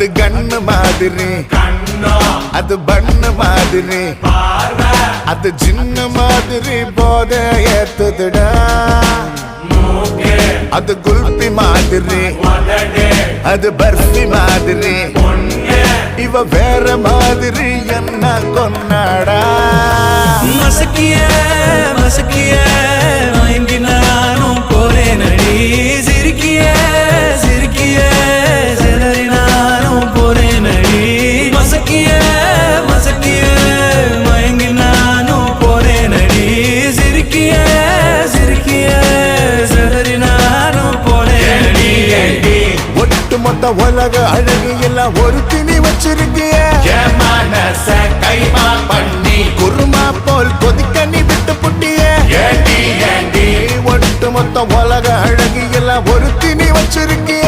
அது கண்ணு மாதிரி, அது பண்ணு மாதிரி, அது சின்ன மாதிரி போத ஏத்துதுடா. அது குல்பி மாதிரி, அது பர்ஃபி மாதிரி, இவ வேற மாதிரி என்ன கொண்டாடா. மசக்கிய மசக்கிய மயங்கி நானும் போறேன் அடி. சிரிக்கிய சிரிக்கிய சிதறி நானும் போறேன் அடி. மசக்கிய மசக்கிய மயங்கி நானும் போறேன் அடி. சிரிக்கிய சிரிக்கிய சிதறி நானும் போறேன் அடி. ஒட்டு மொத்த உலக அழகு எல்லாம் ஒரு திணி வச்சிருக்கிய. கைமா பண்ணி குருமா போல் கொதிக்க நீ விட்டு புட்டிய. ஒட்டு மொத்த உலக அழகு எல்லாம் ஒரு திணி வச்சிருக்கிய.